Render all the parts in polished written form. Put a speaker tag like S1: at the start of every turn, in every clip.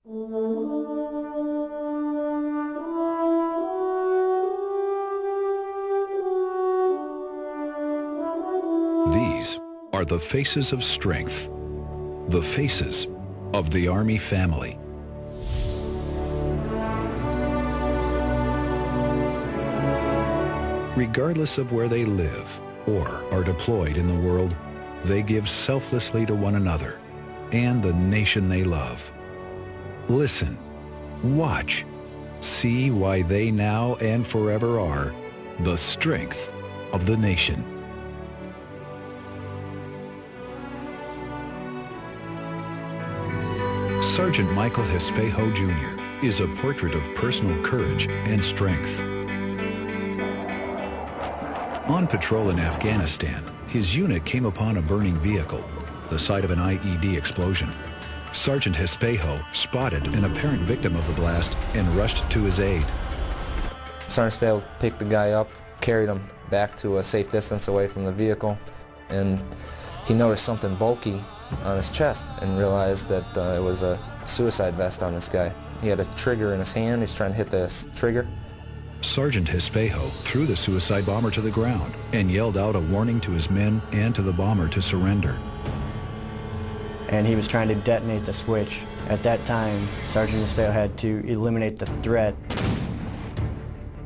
S1: These are the faces of strength, the faces of the Army family. Regardless of where they live or are deployed in the world, they give selflessly to one another and the nation they love. Listen, watch, see why they now and forever are the strength of the nation. Sergeant Michael Espejo Jr. is a portrait of personal courage and strength. On patrol in Afghanistan, his unit came upon a burning vehicle, the site of an IED explosion. Sergeant Espejo spotted an apparent victim of the blast and rushed to his aid.
S2: Sergeant Espejo picked the guy up, carried him back to a safe distance away from the vehicle, and he noticed something bulky on his chest and realized that it was a suicide vest on this guy. He had a trigger in his hand. He's trying to hit the trigger.
S1: Sergeant Espejo threw the suicide bomber to the ground and yelled out a warning to his men and to the bomber to surrender.
S3: And he was trying to detonate the switch. At that time, Sergeant Espejo had to eliminate the threat.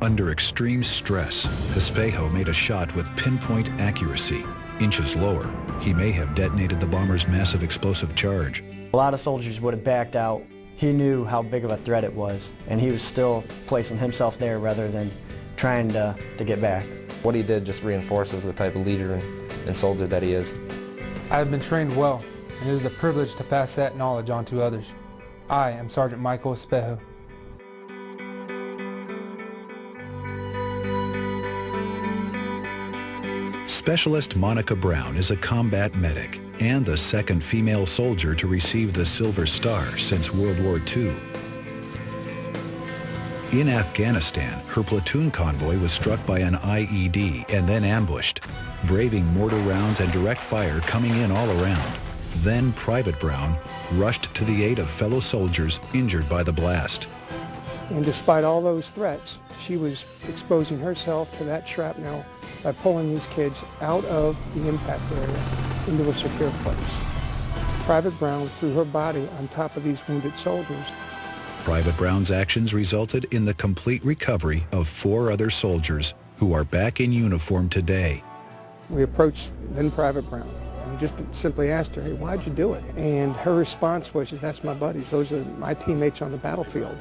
S1: Under extreme stress, Espejo made a shot with pinpoint accuracy. Inches lower, he may have detonated the bomber's massive explosive charge.
S3: A lot of soldiers would have backed out. He knew how big of a threat it was, and he was still placing himself there rather than trying to get back.
S2: What he did just reinforces the type of leader and soldier that he is.
S4: I have been trained well, and it is a privilege to pass that knowledge on to others. I am Sergeant Michael Espejo.
S1: Specialist Monica Brown is a combat medic and the second female soldier to receive the Silver Star since World War II. In Afghanistan, her platoon convoy was struck by an IED and then ambushed, braving mortar rounds and direct fire coming in all around. Then Private Brown rushed to the aid of fellow soldiers injured by the blast.
S5: And despite all those threats, she was exposing herself to that shrapnel by pulling these kids out of the impact area into a secure place. Private Brown threw her body on top of these wounded soldiers.
S1: Private Brown's actions resulted in the complete recovery of 4 other soldiers who are back in uniform today.
S5: We approached then Private Brown and just simply asked her, hey, why'd you do it? And her response was, that's my buddies. Those are my teammates on the battlefield.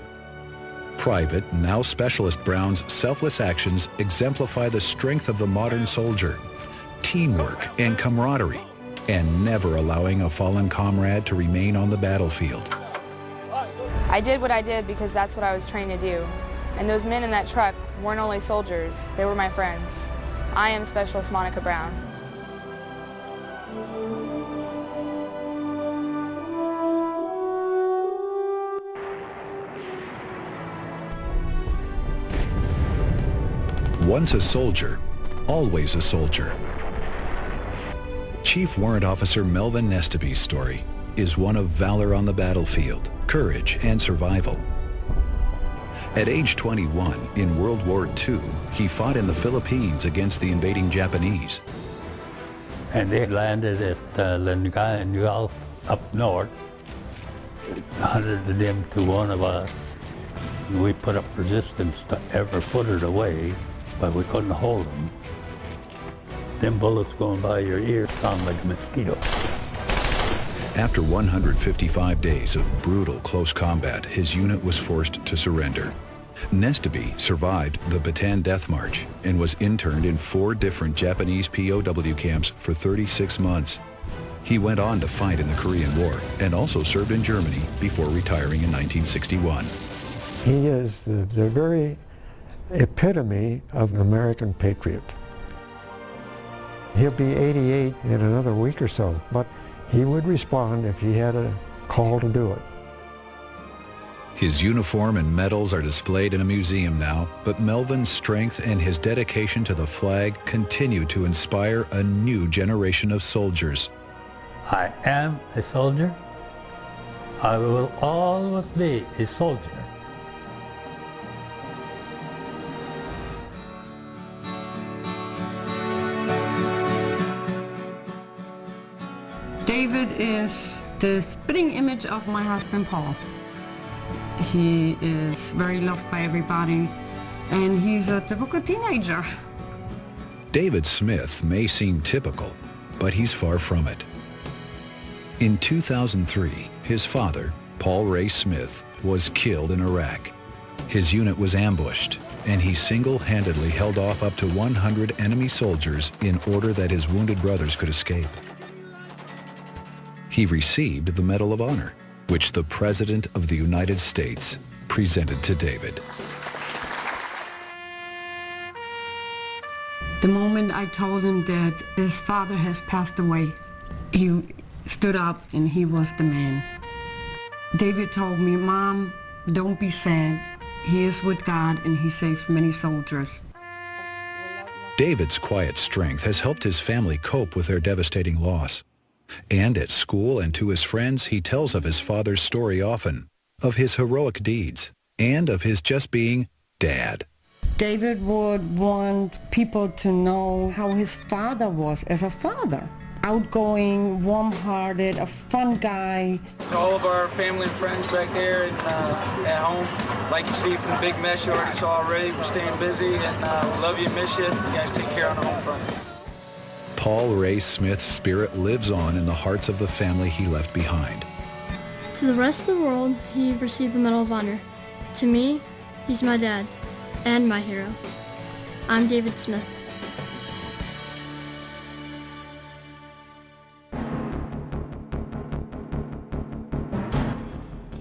S1: Private, now Specialist Brown's selfless actions exemplify the strength of the modern soldier, teamwork and camaraderie, and never allowing a fallen comrade to remain on the battlefield.
S6: I did what I did because that's what I was trained to do. And those men in that truck weren't only soldiers, they were my friends. I am Specialist Monica Brown.
S1: Once a soldier, always a soldier. Chief Warrant Officer Melvin Nestaby's story is one of valor on the battlefield, courage, and survival. At age 21, in World War II, he fought in the Philippines against the invading Japanese.
S7: And they landed at Lingayen Gulf up north, 100 of them to one of us. We put up resistance to every footed away, but we couldn't hold them. Them bullets going by your ear sound like a mosquito.
S1: After 155 days of brutal close combat, his unit was forced to surrender. Nestaby survived the Bataan Death March and was interned in 4 different Japanese POW camps for 36 months. He went on to fight in the Korean War and also served in Germany before retiring in 1961.
S8: He is the very epitome of an American patriot. He'll be 88 in another week or so, but he would respond if he had a call to do it.
S1: His uniform and medals are displayed in a museum now, but Melvin's strength and his dedication to the flag continue to inspire a new generation of soldiers.
S7: I am a soldier. I will always be a soldier.
S9: David is the spitting image of my husband, Paul. He is very loved by everybody, and he's a typical teenager.
S1: David Smith may seem typical, but he's far from it. In 2003, his father, Paul Ray Smith, was killed in Iraq. His unit was ambushed, and he single-handedly held off up to 100 enemy soldiers in order that his wounded brothers could escape. He received the Medal of Honor, which the President of the United States presented to David.
S9: The moment I told him that his father has passed away, he stood up and he was the man. David told me, "Mom, don't be sad. He is with God and he saved many soldiers."
S1: David's quiet strength has helped his family cope with their devastating loss. And at school and to his friends, he tells of his father's story often, of his heroic deeds, and of his just being Dad.
S9: David would want people to know how his father was as a father. Outgoing, warm-hearted, a fun guy.
S10: To all of our family and friends back there and at home, like you see from the big mess you already saw already, we're staying busy and we love you and miss you. You guys take care on the home front.
S1: Paul Ray Smith's spirit lives on in the hearts of the family he left behind.
S11: To the rest of the world, he received the Medal of Honor. To me, he's my dad and my hero. I'm David Smith.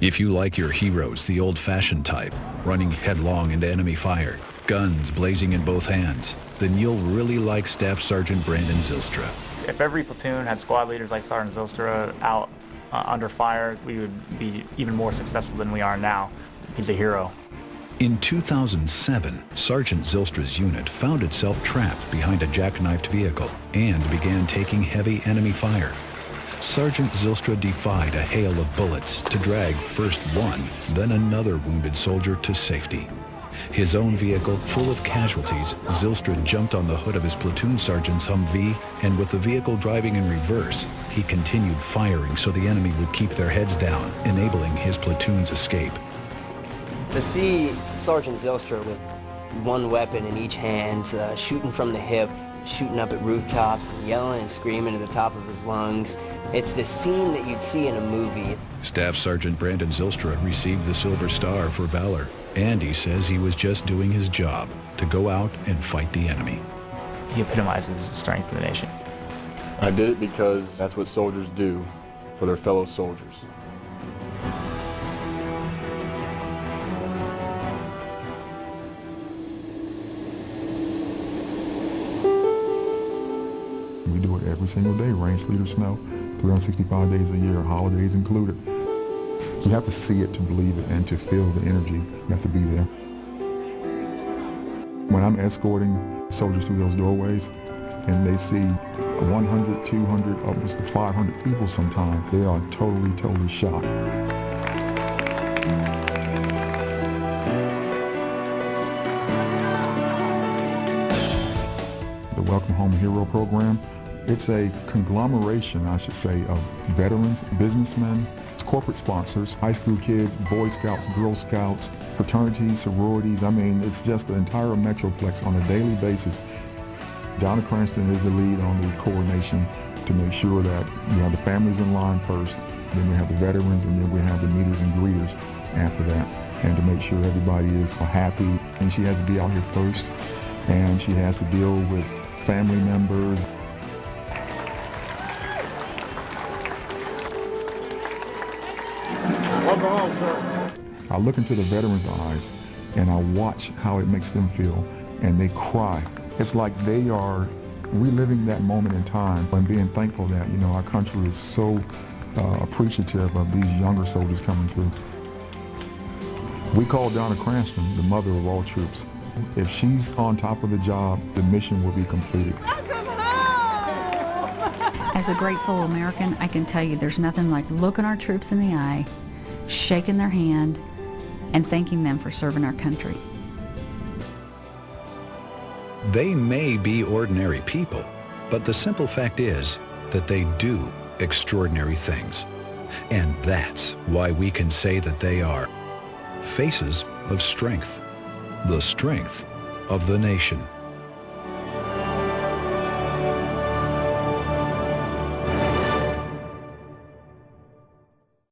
S1: If you like your heroes the old-fashioned type, running headlong into enemy fire, guns blazing in both hands, then you'll really like Staff Sergeant Brandon Zylstra.
S12: If every platoon had squad leaders like Sergeant Zylstra out under fire, we would be even more successful than we are now. He's a hero.
S1: In 2007, Sergeant Zylstra's unit found itself trapped behind a jackknifed vehicle and began taking heavy enemy fire. Sergeant Zylstra defied a hail of bullets to drag first one, then another wounded soldier to safety. His own vehicle full of casualties, Zylstra jumped on the hood of his platoon sergeant's Humvee, and with the vehicle driving in reverse, he continued firing so the enemy would keep their heads down, enabling his platoon's escape.
S13: To see Sergeant Zylstra with one weapon in each hand, shooting from the hip, shooting up at rooftops, yelling and screaming at the top of his lungs, it's the scene that you'd see in a movie.
S1: Staff Sergeant Brandon Zylstra received the Silver Star for valor, and he says he was just doing his job to go out and fight the enemy.
S12: He epitomizes strength in the nation.
S14: I did it because that's what soldiers do for their fellow soldiers.
S15: We do it every single day, rain, sleet, or snow, 365 days a year, holidays included. You have to see it to believe it and to feel the energy. You have to be there. When I'm escorting soldiers through those doorways and they see 100, 200, upwards to 500 people sometimes, they are totally shocked. The Welcome Home Hero program, it's a conglomeration, I should say, of veterans, businessmen, corporate sponsors, high school kids, Boy Scouts, Girl Scouts, fraternities, sororities. I mean, it's just the entire Metroplex on a daily basis. Donna Cranston is the lead on the coordination to make sure that we have the families in line first, then we have the veterans, and then we have the meeters and greeters after that, and to make sure everybody is happy. And she has to be out here first, and she has to deal with family members. I look into the veterans' eyes and I watch how it makes them feel, and they cry. It's like they are reliving that moment in time and being thankful that, you know, our country is so appreciative of these younger soldiers coming through. We call Donna Cranston the mother of all troops. If she's on top of the job, the mission will be completed.
S16: As a grateful American, I can tell you there's nothing like looking our troops in the eye shaking their hand, and thanking them for serving our country.
S1: They may be ordinary people, but the simple fact is that they do extraordinary things. And that's why we can say that they are faces of strength, the strength of the nation.